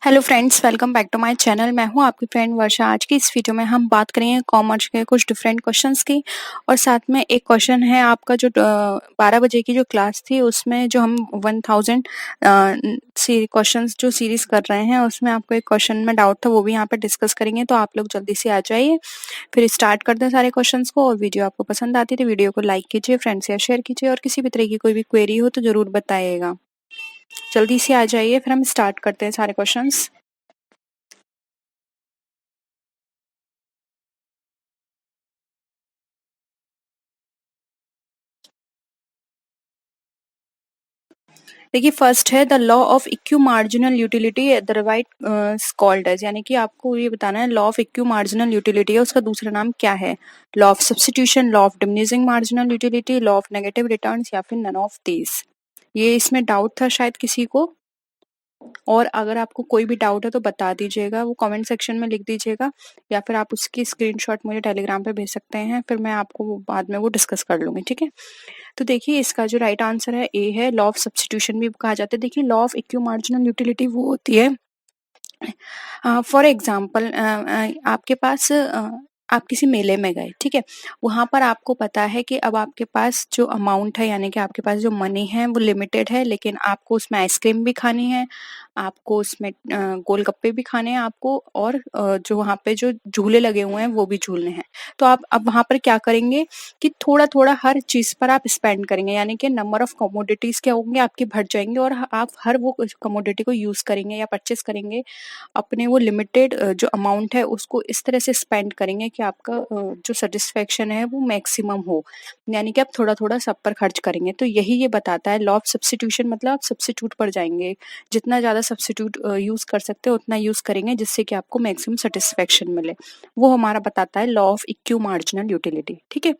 Hello friends, welcome back to my channel. मैं हूं आपकी फ्रेंड वर्षा। आज की इस वीडियो में हम बात करेंगे कॉमर्स के कुछ डिफरेंट क्वेश्चंस की, और साथ में एक क्वेश्चन है आपका जो 12 बजे की जो क्लास थी उसमें जो हम 1000 क्वेश्चंस जो सीरीज कर रहे हैं उसमें आपको एक क्वेश्चन में डाउट था, वो भी यहाँ पे डिस्कस करेंगे। तो आप लोग जल्दी से आ जाइए, फिर स्टार्ट करते हैं सारे क्वेश्चंस को। और वीडियो आपको पसंद आती है तो वीडियो को लाइक कीजिए, फ्रेंड्स या शेयर कीजिए, और किसी भी तरह की कोई भी क्वेरी हो तो जरूर बताइएगा। जल्दी से आ जाइए, फिर हम स्टार्ट करते हैं सारे क्वेश्चंस। देखिए, फर्स्ट है the law of equimarginal utility otherwise called as, यानी कि आपको ये बताना है law of equimarginal utility है उसका दूसरा नाम क्या है। Law of substitution, law of diminishing marginal utility, law of negative returns, या फिर नन ऑफ दीज। ये इसमें डाउट था शायद किसी को, और अगर आपको कोई भी डाउट है तो बता दीजिएगा, वो कमेंट सेक्शन में लिख दीजिएगा, या फिर आप उसकी स्क्रीनशॉट मुझे टेलीग्राम पे भेज सकते हैं, फिर मैं आपको बाद में वो डिस्कस कर लूंगी, ठीक है। तो देखिए, इसका जो राइट आंसर है ए है। लॉ ऑफ सब्स्टिट्यूशन भी कहा जाता है। देखिए, law of equimarginal utility वो होती है, फॉर एग्जाम्पल आपके पास आप किसी मेले में गए, ठीक है। वहां पर आपको पता है कि अब आपके पास जो अमाउंट है, यानी कि आपके पास जो मनी है वो लिमिटेड है, लेकिन आपको उसमें आइसक्रीम भी खानी है, आपको उसमें गोलगप्पे भी खाने हैं आपको, और जो वहां पे जो झूले लगे हुए हैं वो भी झूलने हैं। तो आप अब वहां पर क्या करेंगे कि थोड़ा थोड़ा हर चीज पर आप स्पेंड करेंगे, यानी कि नंबर ऑफ कमोडिटीज क्या होंगे आपके बढ़ जाएंगे, और आप हर वो कमोडिटी को यूज करेंगे या परचेस करेंगे। अपने वो लिमिटेड जो अमाउंट है उसको इस तरह से स्पेंड करेंगे कि आपका जो सेटिस्फेक्शन है वो मैक्सिमम हो, यानी कि आप थोड़ा थोड़ा सब पर खर्च करेंगे। तो यही ये बताता है लॉ ऑफ सब्स्टिट्यूशन, मतलब आप सब्स्टिट्यूट पर जाएंगे, जितना ज्यादा सब्स्टिट्यूट यूज कर सकते हो उतना यूज करेंगे, जिससे कि आपको मैक्सिमम सेटिस्फेक्शन मिले। वो हमारा बताता है law of equimarginal utility, ठीक है।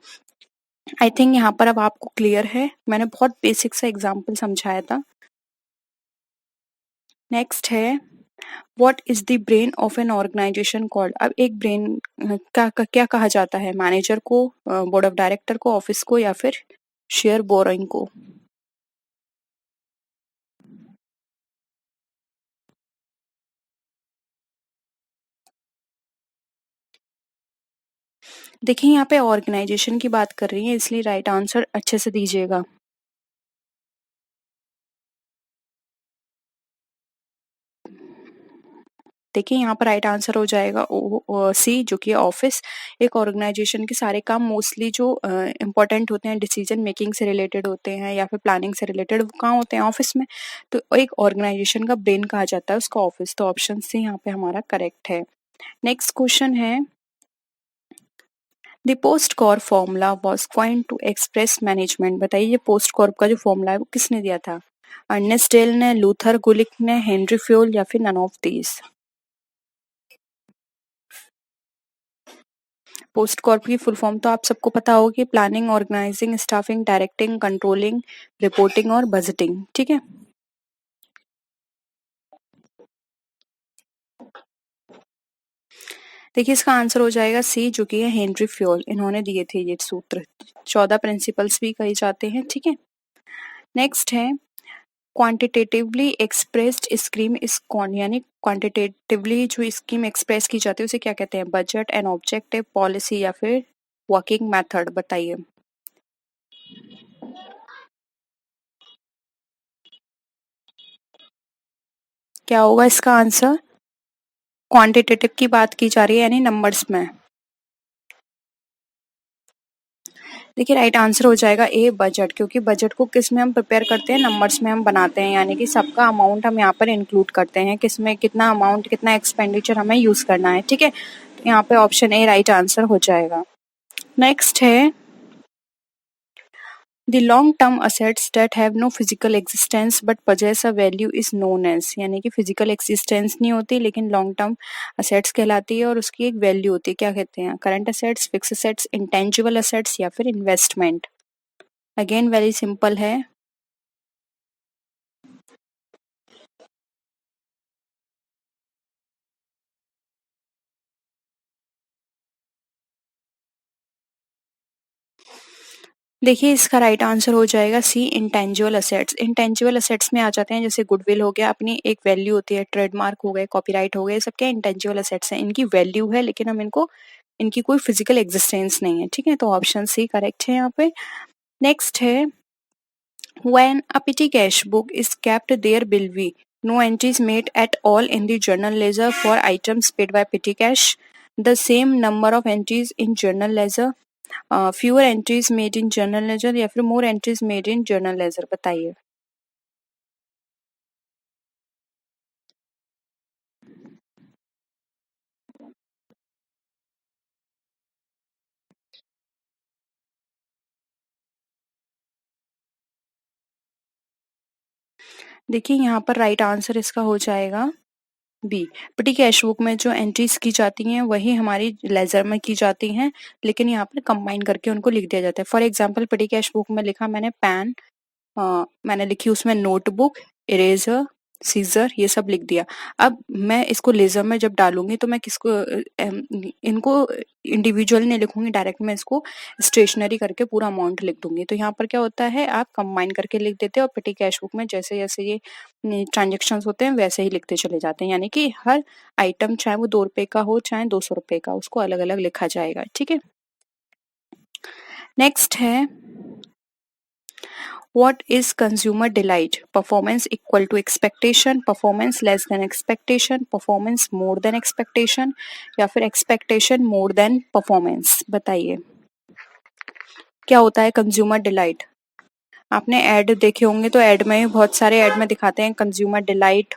आई थिंक यहाँ पर अब आपको क्लियर है, मैंने बहुत बेसिक सा एग्जाम्पल समझाया था। नेक्स्ट है, what is the brain of an organization called. अब एक ब्रेन क्या कहा जाता है, मैनेजर को, बोर्ड ऑफ डायरेक्टर को, ऑफिस को, या फिर शेयर बोरोइंग को। देखिए, यहाँ पे ऑर्गेनाइजेशन की बात कर रही है, इसलिए राइट आंसर अच्छे से दीजिएगा। देखिए, यहाँ पर राइट आंसर हो जाएगा सी, जो कि ऑफिस। एक ऑर्गेनाइजेशन के सारे काम मोस्टली जो इम्पोर्टेंट होते हैं, डिसीजन मेकिंग से रिलेटेड होते हैं या फिर प्लानिंग से रिलेटेड, वो कहाँ होते हैं, ऑफिस में। तो एक ऑर्गेनाइजेशन का ब्रेन कहा जाता है उसका ऑफिस। तो ऑप्शन सी यहाँ पे हमारा करेक्ट है। नेक्स्ट क्वेश्चन है, the POSDCORB formula was coined to express management. बताइए, ये पोस्ट कॉर्प का जो फॉर्मूला है वो किसने दिया था। अर्नेस्ट डेल ने, लूथर गुलिक ने, हेनरी फ्योल, या फिर none of these. POSDCORB की फुल फॉर्म तो आप सबको पता होगी कि planning, organizing, staffing, directing, controlling, reporting और बजटिंग, ठीक है। देखिए, इसका आंसर हो जाएगा सी, जो कि है हेनरी फ्योल। इन्होंने दिए थे ये सूत्र। 14 प्रिंसिपल्स भी कहे जाते हैं, ठीक है। नेक्स्ट है, क्वांटिटेटिवली एक्सप्रेस्ड स्कीम इज कौन, यानी क्वांटिटेटिवली जो स्कीम एक्सप्रेस की जाती है उसे क्या कहते हैं। बजट, एन ऑब्जेक्टिव, पॉलिसी, या फिर वर्किंग मेथड। बताइए क्या होगा इसका आंसर। क्वांटिटेटिव की बात की जा रही है, यानी नंबर्स में। देखिए, राइट आंसर हो जाएगा ए, बजट। क्योंकि बजट को किस में हम प्रिपेयर करते हैं, नंबर्स में हम बनाते हैं, यानी कि सबका अमाउंट हम यहाँ पर इंक्लूड करते हैं, किसमें कितना अमाउंट, कितना एक्सपेंडिचर हमें यूज करना है, ठीक है। तो यहाँ पे ऑप्शन ए राइट आंसर हो जाएगा। नेक्स्ट है, the long term assets that have no physical existence but possess a value is known as, यानी कि फिजिकल एक्सिस्टेंस नहीं होती लेकिन लॉन्ग टर्म असेट्स कहलाती है, और उसकी एक वैल्यू होती है, क्या कहते हैं। Current assets, fix assets, intangible assets, या फिर इन्वेस्टमेंट। अगेन वेरी सिंपल है। देखिए इसका राइट आंसर हो जाएगा सी, इंटेंजिबल असेट्स। इंटेंजिबल असेट्स में आ जाते हैं जैसे गुडविल हो गया, अपनी एक वैल्यू होती है, ट्रेडमार्क हो गए, कॉपीराइट हो गए, ये सब क्या इंटेंजिबल असेट्स हैं। इनकी वैल्यू है लेकिन हम इनको, इनकी कोई फिजिकल एग्जिस्टेंस नहीं है, ठीक है। तो ऑप्शन सी करेक्ट है यहाँ पे। नेक्स्ट है, when a petty cash book is kept there will be no entries made at all in the journal ledger for items paid by petty cash, the same number of entries in journal ledger, fewer entries made in journal ledger या फिर more entries made in journal ledger, बताइए। देखिए यहाँ पर right answer इसका हो जाएगा B. पिटी cash book में जो एंट्रीज की जाती हैं वही हमारी लेजर में की जाती हैं, लेकिन यहाँ पर कंबाइन करके उनको लिख दिया जाता है। For example petty cash book में लिखा मैंने पेन, मैंने लिखी उसमें नोटबुक, इरेजर, सीजर, ये सब लिख दिया। अब मैं इसको लेजर में जब डालूंगी तो मैं किसको इनको इंडिविजुअल नहीं लिखूंगी, डायरेक्ट मैं इसको स्टेशनरी करके पूरा अमाउंट लिख दूंगी। तो यहाँ पर क्या होता है, आप कंबाइन करके लिख देते हो और पेटी कैश बुक में जैसे जैसे ये ट्रांजेक्शन होते हैं वैसे ही लिखते चले जाते हैं, यानी कि हर आइटम चाहे वो 2 रुपए का हो चाहे 200 रुपए का, उसको अलग अलग लिखा जाएगा, ठीक है। नेक्स्ट है, what is consumer delight? Performance equal to expectation, performance less than expectation, performance more than expectation या फिर expectation more than performance, बताइए क्या होता है कंज्यूमर डिलाइट। आपने ऐड देखे होंगे तो ऐड में बहुत सारे ऐड में दिखाते हैं कंज्यूमर डिलाइट।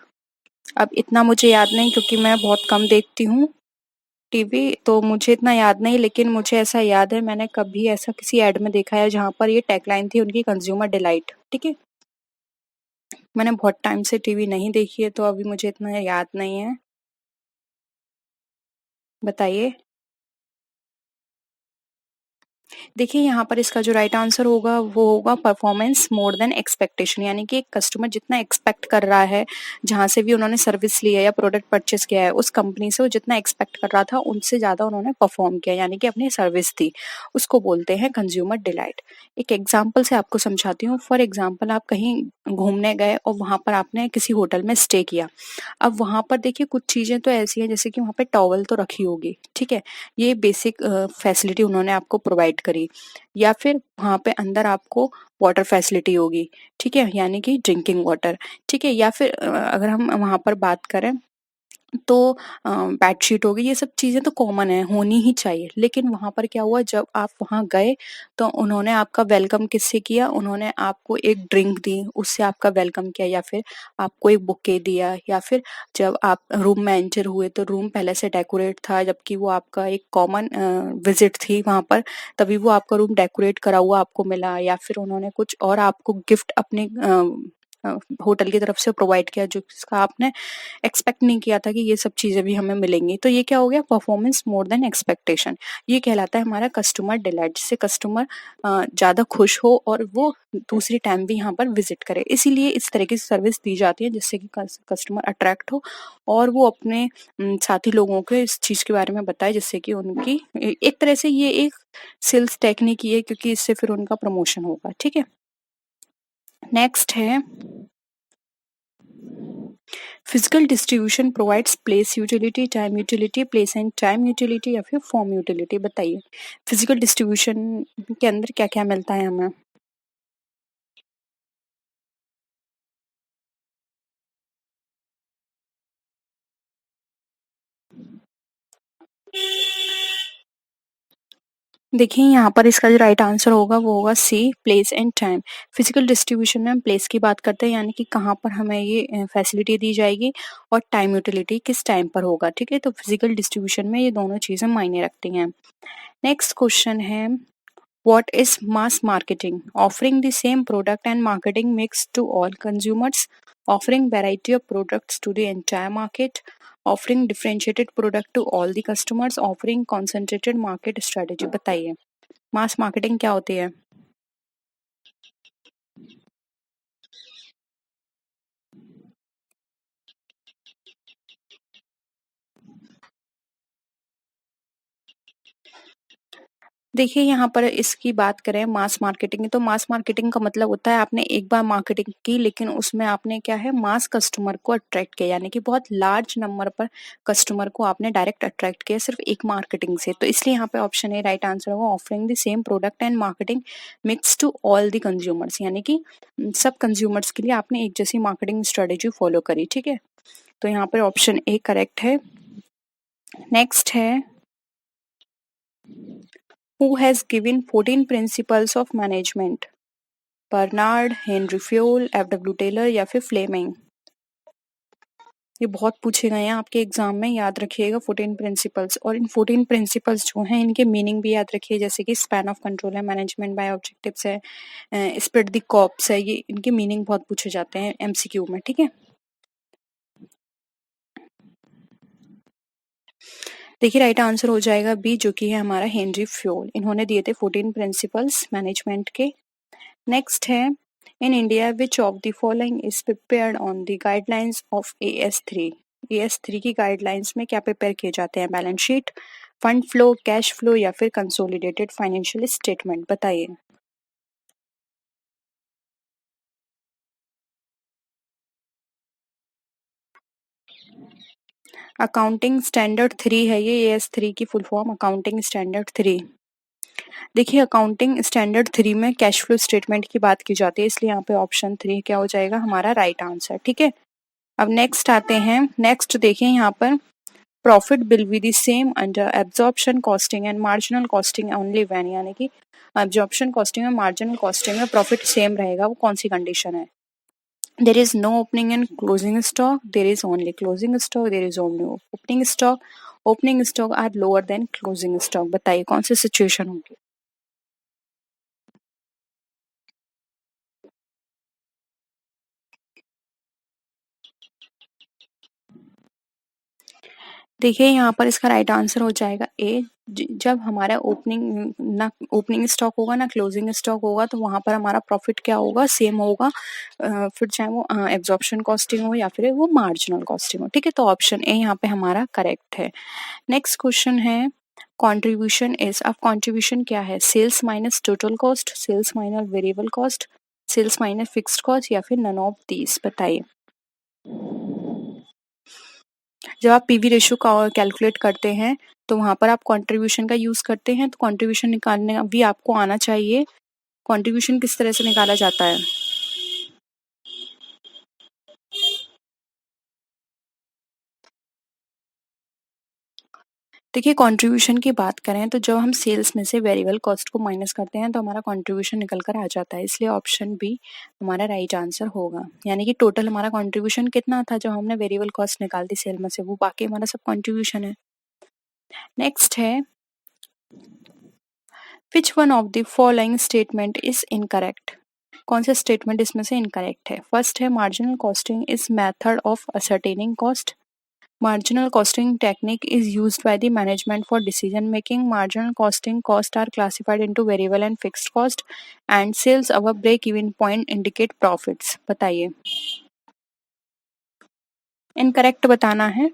अब इतना मुझे याद नहीं क्योंकि मैं बहुत कम देखती हूँ टीवी, तो मुझे इतना याद नहीं, लेकिन मुझे ऐसा याद है मैंने कभी ऐसा किसी ऐड में देखा है जहां पर ये टैगलाइन थी उनकी, कंज्यूमर डिलाइट, ठीक है। मैंने बहुत टाइम से टीवी नहीं देखी है तो अभी मुझे इतना याद नहीं है, बताइए। देखिए यहाँ पर इसका जो राइट आंसर होगा वो होगा परफॉर्मेंस मोर देन एक्सपेक्टेशन, यानी कि एक कस्टमर जितना एक्सपेक्ट कर रहा है, जहां से भी उन्होंने सर्विस ली है या प्रोडक्ट परचेस किया है उस कंपनी से, वो जितना एक्सपेक्ट कर रहा था उनसे ज्यादा उन्होंने परफॉर्म किया, यानी कि अपनी सर्विस दी, उसको बोलते हैं कंज्यूमर डिलाइट। एक एग्जाम्पल से आपको समझाती हूँ। फॉर एग्जाम्पल आप कहीं घूमने गए और वहां पर आपने किसी होटल में स्टे किया। अब वहां पर देखिए कुछ चीजें तो ऐसी हैं जैसे कि वहां पे टॉवल तो रखी होगी, ठीक है, ये बेसिक फैसिलिटी उन्होंने आपको प्रोवाइड करी, या फिर वहां पे अंदर आपको वाटर फैसिलिटी होगी, ठीक है, यानी कि ड्रिंकिंग वाटर, ठीक है, या फिर अगर हम वहां पर बात करें तो बेडशीट हो गई, ये सब चीजें तो कॉमन है, होनी ही चाहिए। लेकिन वहां पर क्या हुआ, जब आप वहां गए तो उन्होंने आपका वेलकम किससे किया, उन्होंने आपको एक ड्रिंक दी, उससे आपका वेलकम किया, या फिर आपको एक बुके दिया, या फिर जब आप रूम में एंटर हुए तो रूम पहले से डेकोरेट था जबकि वो आपका एक कॉमन विजिट थी वहां पर, तभी वो आपका रूम डेकोरेट करा हुआ आपको मिला, या फिर उन्होंने कुछ और आपको गिफ्ट अपने होटल की तरफ से प्रोवाइड किया जो जिसका आपने एक्सपेक्ट नहीं किया था कि ये सब चीजें भी हमें मिलेंगी। तो ये क्या हो गया, परफॉर्मेंस मोर देन एक्सपेक्टेशन। ये कहलाता है हमारा कस्टमर डिलाइट, जिससे कस्टमर ज्यादा खुश हो और वो दूसरी टाइम भी यहाँ पर विजिट करे। इसीलिए इस तरह की सर्विस दी जाती है जिससे कि कस्टमर अट्रैक्ट हो और वो अपने साथी लोगों को इस चीज के बारे में बताए, जिससे कि उनकी एक तरह से ये एक सेल्स टेक्निक ही है, क्योंकि इससे फिर उनका प्रमोशन होगा, ठीक है। नेक्स्ट है, physical distribution provides place utility, time utility, place and time utility या फिर फॉर्म यूटिलिटी, बताइए फिजिकल डिस्ट्रीब्यूशन के अंदर क्या क्या मिलता है हमें। देखिए यहाँ पर इसका जो राइट आंसर होगा वो होगा C, place and time. Physical distribution में हम प्लेस की बात करते हैं, यानी कि कहाँ पर हमें ये फैसिलिटी दी जाएगी, और टाइम यूटिलिटी किस टाइम पर होगा, ठीक है। तो फिजिकल डिस्ट्रीब्यूशन में ये दोनों चीजें मायने रखती हैं। नेक्स्ट क्वेश्चन है, what is mass marketing? Offering the same product and marketing mix to all consumers, offering variety of products to the entire market, offering differentiated product to all the customers, offering concentrated market strategy, बताइए मास marketing क्या होती है। देखिए यहाँ पर इसकी बात करें मास मार्केटिंग की, तो मास मार्केटिंग का मतलब होता है आपने एक बार मार्केटिंग की, लेकिन उसमें आपने क्या है मास कस्टमर को अट्रैक्ट किया, यानी कि बहुत लार्ज नंबर पर कस्टमर को आपने डायरेक्ट अट्रैक्ट किया सिर्फ एक मार्केटिंग से। तो इसलिए यहाँ पे ऑप्शन ए राइट आंसर होगा, offering the same product and marketing mix to all the consumers, यानी कि सब कंज्यूमर्स के लिए आपने एक जैसी मार्केटिंग स्ट्रेटेजी फॉलो करी। ठीक है, तो यहाँ पर ऑप्शन ए करेक्ट है। नेक्स्ट है, Who has given 14 principles of management? Bernard, Henri Fayol, F W. Taylor या फिर फ्लेमिंग? ये बहुत पूछे गए हैं आपके एग्जाम में, याद रखिएगा 14 प्रिंसिपल्स। और इन 14 प्रिंसिपल्स जो हैं इनके मीनिंग भी याद रखिए, जैसे कि स्पैन ऑफ कंट्रोल है, मैनेजमेंट बाय ऑब्जेक्टिव्स है, स्प्लिट द कॉर्प्स है, ये इनके मीनिंग बहुत पूछे जाते हैं एमसीक्यू में। ठीक है, देखिए राइट आंसर हो जाएगा बी, जो कि है हमारा हेनरी फ्योल। इन्होंने दिए थे 14 प्रिंसिपल्स मैनेजमेंट के। नेक्स्ट है, in India which of the following is prepared on the guidelines of AS3? AS3 की गाइडलाइंस में क्या प्रिपेयर किए जाते हैं? Balance sheet, fund flow, cash flow या फिर कंसोलिडेटेड फाइनेंशियल स्टेटमेंट? बताइए। अकाउंटिंग स्टैंडर्ड 3 है ये, AS3 की फुल फॉर्म अकाउंटिंग स्टैंडर्ड 3। देखिए अकाउंटिंग स्टैंडर्ड 3 में कैश फ्लो स्टेटमेंट की बात की जाती है, इसलिए यहाँ पे ऑप्शन 3 क्या हो जाएगा हमारा राइट आंसर। ठीक है, अब नेक्स्ट आते हैं। नेक्स्ट देखिए यहाँ पर, profit will be the same under absorption costing and marginal costing only when, यानी कि एब्जॉर्प्शन कॉस्टिंग और मार्जिनल कॉस्टिंग में प्रॉफिट सेम रहेगा, वो कौन सी कंडीशन है? There is no opening and closing stock, there is only closing stock, there is only opening stock, opening stock are lower than closing stock. बताइए कौन सी situation होगी? देखिए यहाँ पर इसका राइट आंसर हो जाएगा ए। जब हमारा ओपनिंग स्टॉक होगा ना क्लोजिंग स्टॉक होगा, तो वहां पर हमारा प्रॉफिट क्या होगा? सेम होगा। फिर चाहे वो एब्जॉर्प्शन कॉस्टिंग हो या फिर वो मार्जिनल कॉस्टिंग हो। ठीक है, तो ऑप्शन ए यहाँ पे हमारा करेक्ट है। नेक्स्ट क्वेश्चन है, कॉन्ट्रीब्यूशन इज, अब कॉन्ट्रीब्यूशन क्या है? Sales minus total cost, sales minus variable cost, sales minus fixed cost या फिर नन ऑफ दीज? बताइए। जब आप पीवी रेशियो का कैलकुलेट करते हैं तो वहां पर आप कंट्रीब्यूशन का यूज करते हैं, तो कंट्रीब्यूशन निकालने भी आपको आना चाहिए। कंट्रीब्यूशन किस तरह से निकाला जाता है? देखिए कंट्रीब्यूशन की बात करें तो जब हम सेल्स में से वेरिएबल कॉस्ट को माइनस करते हैं तो हमारा कंट्रीब्यूशन निकल कर आ जाता है, इसलिए ऑप्शन बी हमारा राइट आंसर होगा। यानी कि टोटल हमारा कंट्रीब्यूशन कितना था जब हमने वेरिएबल कॉस्ट निकाल दी सेल में से, वो बाकी हमारा सब कंट्रीब्यूशन है। नेक्स्ट है, which one of the following statement is incorrect? कौन सा स्टेटमेंट इसमें से इनकरेक्ट है? फर्स्ट है, marginal costing is method of ascertaining cost, marginal costing technique is used by the management for decision making, marginal costing cost are classified into variable and fixed cost, and sales our break even point indicate profits. बताइए, incorrect बताना है।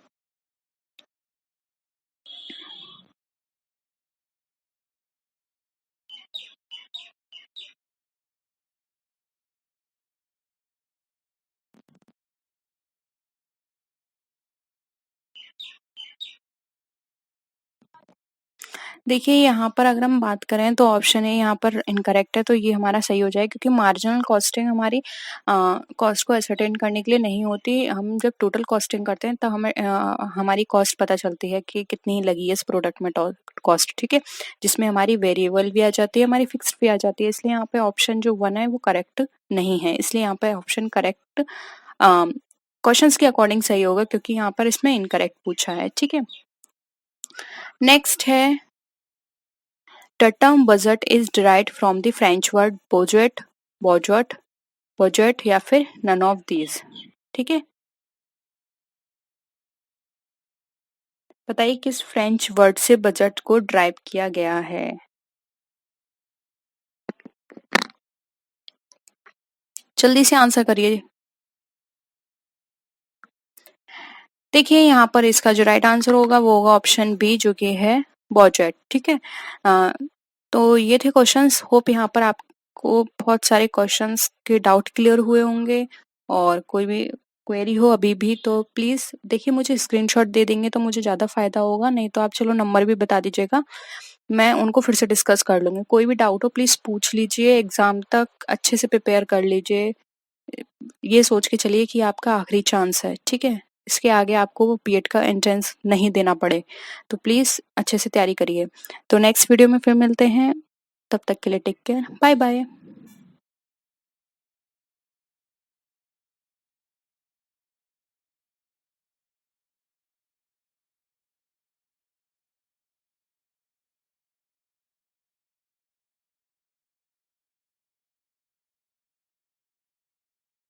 देखिए यहाँ पर अगर हम बात करें तो ऑप्शन ए यहाँ पर इनकरेक्ट है, तो ये हमारा सही हो जाएगा, क्योंकि मार्जिनल कॉस्टिंग हमारी कॉस्ट को एसरटेन करने के लिए नहीं होती। हम जब टोटल कॉस्टिंग करते हैं तो हमें हमारी कॉस्ट पता चलती है कि कितनी लगी है इस प्रोडक्ट में कॉस्ट। ठीक है, जिसमें हमारी वेरिएबल भी आ जाती है, हमारी फिक्स्ड भी आ जाती है, इसलिए यहाँ पे ऑप्शन जो 1 है वो करेक्ट नहीं है, इसलिए यहाँ पे ऑप्शन करेक्ट क्वेश्चंस के अकॉर्डिंग सही होगा, क्योंकि यहाँ पर इसमें इनकरेक्ट पूछा है। ठीक है, नेक्स्ट है, the term budget is derived from the French word budget, budget, budget या फिर none of these। ठीक है, बताइए किस फ्रेंच वर्ड से बजट को ड्राइव किया गया है? जल्दी से आंसर करिए। देखिए यहाँ पर इसका जो राइट आंसर होगा वो होगा ऑप्शन बी, जो कि है बजट। ठीक है, तो ये थे क्वेश्चंस। होप यहाँ पर आपको बहुत सारे क्वेश्चंस के डाउट क्लियर हुए होंगे, और कोई भी क्वेरी हो अभी भी तो प्लीज़ देखिए, मुझे स्क्रीनशॉट दे देंगे तो मुझे ज़्यादा फ़ायदा होगा, नहीं तो आप चलो नंबर भी बता दीजिएगा, मैं उनको फिर से डिस्कस कर लूँगी। कोई भी डाउट हो प्लीज़ पूछ लीजिए, एग्ज़ाम तक अच्छे से प्रिपेयर कर लीजिए। ये सोच के चलिए कि आपका आखिरी चांस है, ठीक है? इसके आगे आपको वो बीएड का एंट्रेंस नहीं देना पड़े, तो प्लीज़ अच्छे से तैयारी करिए। तो नेक्स्ट वीडियो में फिर मिलते हैं, तब तक के लिए टेक केयर, बाय बाय।